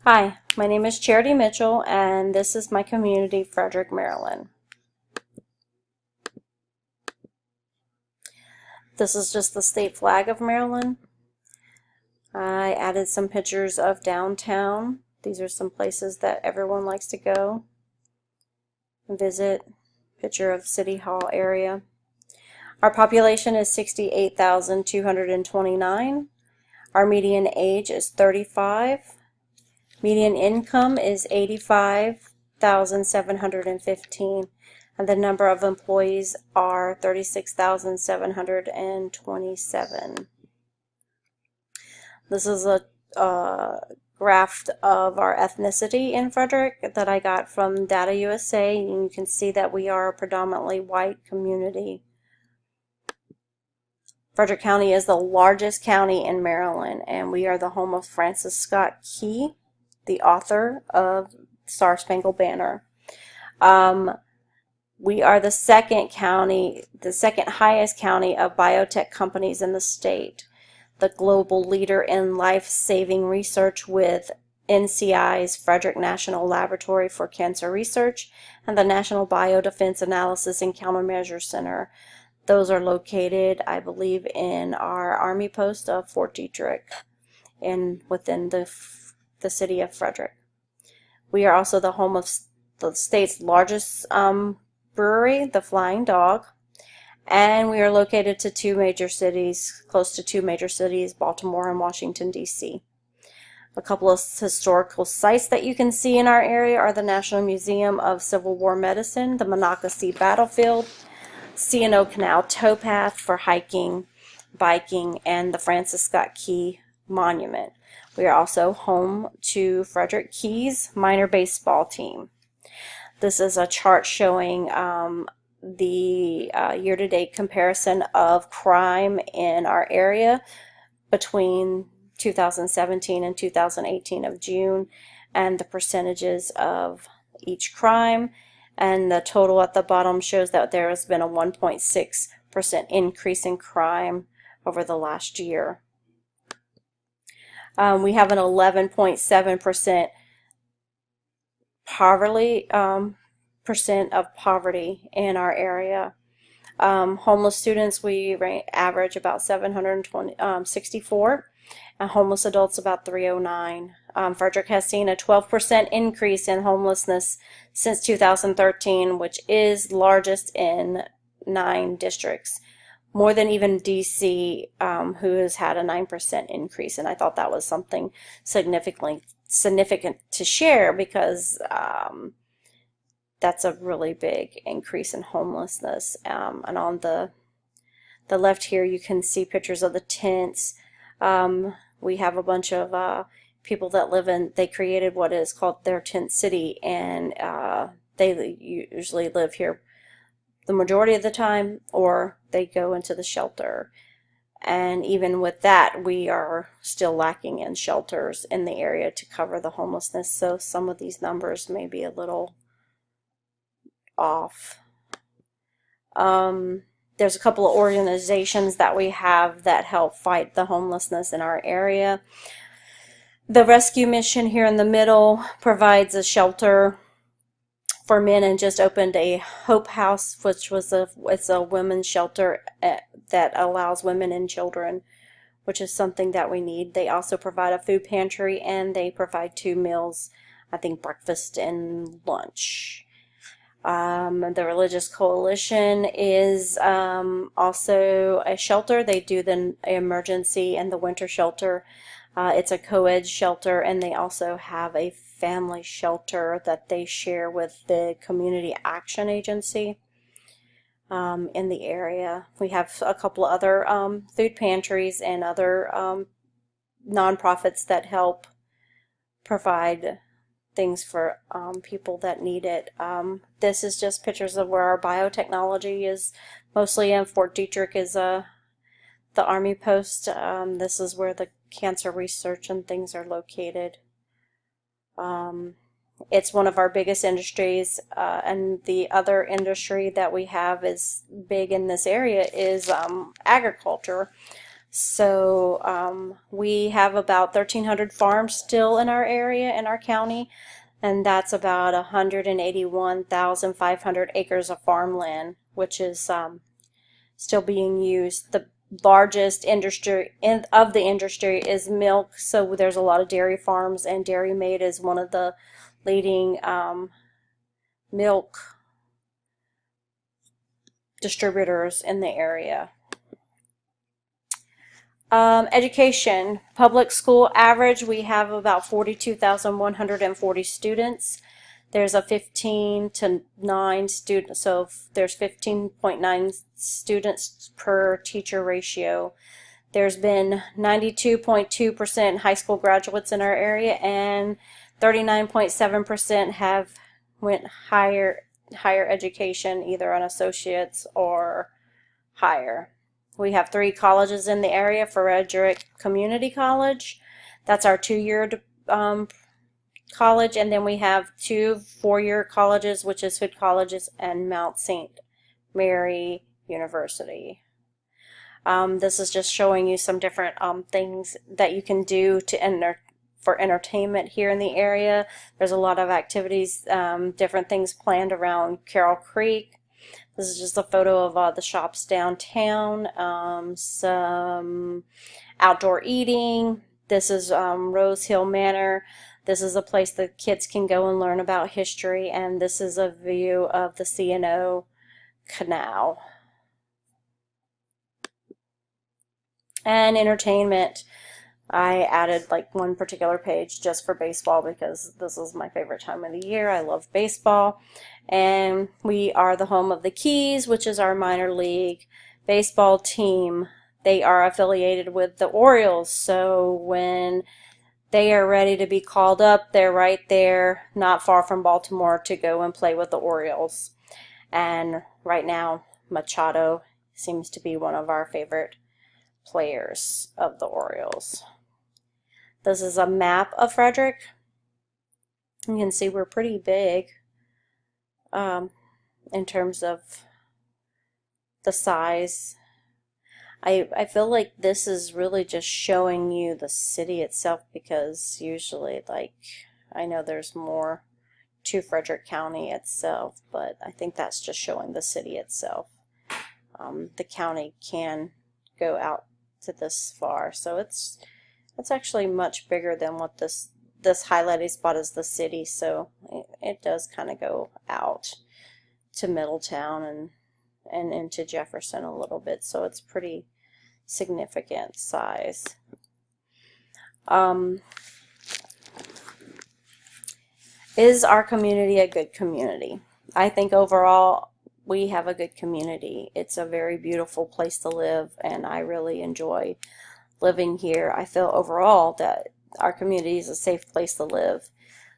Hi, my name is Charity Mitchell, and this is my community, Frederick, Maryland. This is just the state flag of Maryland. I added some pictures of downtown. These are some places that everyone likes to go and visit. Picture of City Hall area. Our population is 68,229. Our median age is 35. Median income is 85,715, and the number of employees are 36,727. This is a graph of our ethnicity in Frederick that I got from Data USA, and you can see that we are a predominantly white community. Frederick County is the largest county in Maryland, and we are the home of Francis Scott Key, the author of Star Spangled Banner. We are the second highest county of biotech companies in the state, the global leader in life-saving research with NCI's Frederick National Laboratory for Cancer Research and the National Biodefense Analysis and Countermeasure Center. Those are located, I believe, in our Army post of Fort Detrick and within the city of Frederick. We are also the home of the state's largest brewery, the Flying Dog, and we are located to close to two major cities, Baltimore and Washington, D.C. A couple of historical sites that you can see in our area are the National Museum of Civil War Medicine, the Monocacy Battlefield, C&O Canal Towpath for hiking, biking, and the Francis Scott Key Monument. We are also home to Frederick Key's minor baseball team. This is a chart showing the year-to-date comparison of crime in our area between 2017 and 2018 of June, and the percentages of each crime. And the total at the bottom shows that there has been a 1.6% increase in crime over the last year. We have an 11.7% percent of poverty in our area. Homeless students, we average about 764, and homeless adults about 309. Frederick has seen a 12% increase in homelessness since 2013, which is largest in 9 districts. More than even DC, who has had a 9% increase, and I thought that was something significant to share because that's a really big increase in homelessness. And on the left here, you can see pictures of the tents. We have a bunch of people that they created what is called their tent city, and they usually live here the majority of the time, or they go into the shelter. And even with that, we are still lacking in shelters in the area to cover the homelessness, so some of these numbers may be a little off. There's a couple of organizations that we have that help fight the homelessness in our area. The Rescue Mission here in the middle provides a shelter for men and just opened a Hope House, which was it's a women's shelter that allows women and children, which is something that we need. They also provide a food pantry, and they provide 2 meals, I think breakfast and lunch. The Religious Coalition is also a shelter. They do the emergency and the winter shelter. It's a co-ed shelter, and they also have a family shelter that they share with the Community Action Agency in the area. We have a couple of other food pantries and other nonprofits that help provide things for people that need it. This is just pictures of where our biotechnology is mostly in. Fort Detrick is the Army post. This is where the cancer research and things are located. It's one of our biggest industries, and the other industry that we have is big in this area is agriculture. So we have about 1,300 farms still in our area, in our county, and that's about 181,500 acres of farmland, which is still being used. The largest industry of the industry is milk, so there's a lot of dairy farms, and Dairy Maid is one of the leading milk distributors in the area. Education, public school average, we have about 42,140 students. There's a 15 to 9 students, so there's 15.9 students per teacher ratio. There's been 92.2% high school graduates in our area, and 39.7% have went higher education, either an associate's or higher. We have 3 colleges in the area: Frederick Community College, that's our 2-year college, and then we have 2 4-year colleges, which is Hood Colleges and Mount St. Mary University. This is just showing you some different things that you can do to for entertainment here in the area. There's a lot of activities, different things planned around Carroll Creek. This is just a photo of the shops downtown, some outdoor eating. This is Rose Hill Manor. This is a place that kids can go and learn about history, and this is a view of the C&O Canal. And entertainment, I added like one particular page just for baseball because this is my favorite time of the year. I love baseball. And we are the home of the Keys, which is our minor league baseball team. They are affiliated with the Orioles, so when they are ready to be called up, they're right there, not far from Baltimore, to go and play with the Orioles. And right now, Machado seems to be one of our favorite players of the Orioles. This is a map of Frederick. You can see we're pretty big in terms of the size. I feel like this is really just showing you the city itself, because usually, like, I know there's more to Frederick County itself, but I think that's just showing the city itself. The county can go out to this far, so it's actually much bigger than what this highlighted spot is, the city. So it does kind of go out to Middletown and into Jefferson a little bit, so it's pretty significant size. Is our community a good community? I think overall we have a good community. It's a very beautiful place to live, and I really enjoy living here. I feel overall that our community is a safe place to live.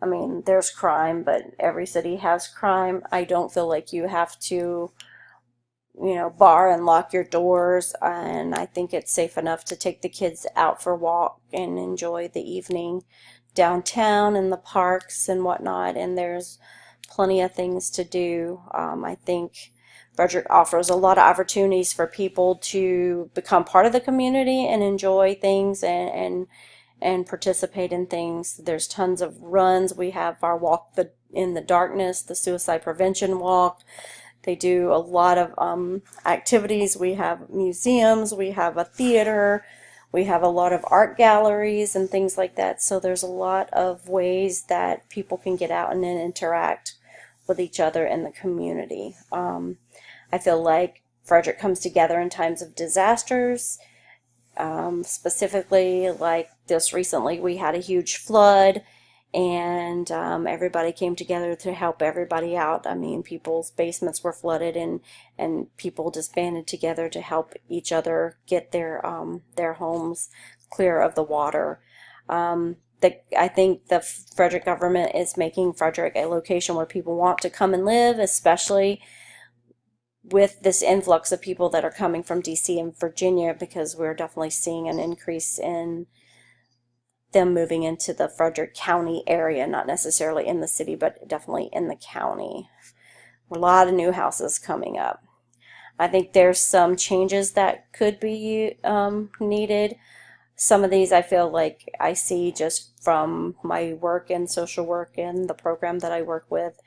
I mean, there's crime, but every city has crime. I don't feel like you have to, bar and lock your doors, and I think it's safe enough to take the kids out for a walk and enjoy the evening downtown in the parks and whatnot, and there's plenty of things to do. I think Frederick offers a lot of opportunities for people to become part of the community and enjoy things and participate in things. There's tons of runs. We have our Walk in the Darkness, the Suicide Prevention Walk. They do a lot of activities. We have museums, we have a theater, we have a lot of art galleries and things like that. So there's a lot of ways that people can get out and then interact with each other in the community. I feel like Frederick comes together in times of disasters. Specifically, like this recently, we had a huge flood, and everybody came together to help everybody out. I mean, people's basements were flooded, and people just banded together to help each other get their homes clear of the water. I think the Frederick government is making Frederick a location where people want to come and live, especially with this influx of people that are coming from DC and Virginia, because we're definitely seeing an increase in them moving into the Frederick County area, not necessarily in the city, but definitely in the county. A lot of new houses coming up. I think there's some changes that could be needed. Some of these I feel like I see just from my work in social work and the program that I work with.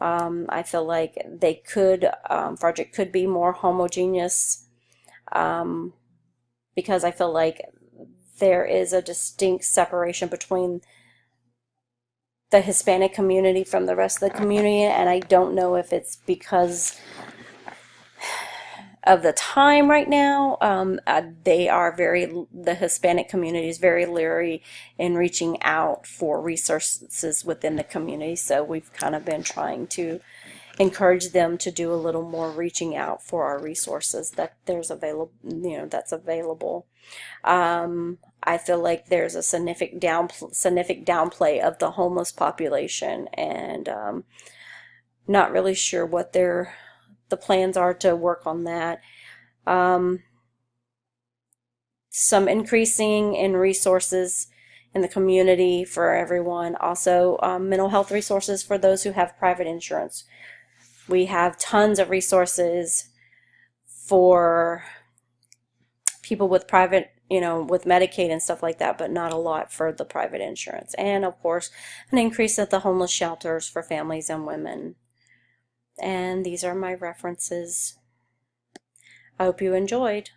I feel like they could, Frederick could be more homogeneous, because I feel like there is a distinct separation between the Hispanic community from the rest of the community, and I don't know if it's because of the time right now. The Hispanic community is very leery in reaching out for resources within the community, so we've kind of been trying to encourage them to do a little more reaching out for our resources that there's available, that's available. I feel like there's a significant downplay of the homeless population, and not really sure what the plans are to work on that. Some increasing in resources in the community for everyone. Also, mental health resources for those who have private insurance. We have tons of resources for people with private, with Medicaid and stuff like that, but not a lot for the private insurance. And of course, an increase at the homeless shelters for families and women. And these are my references. I hope you enjoyed.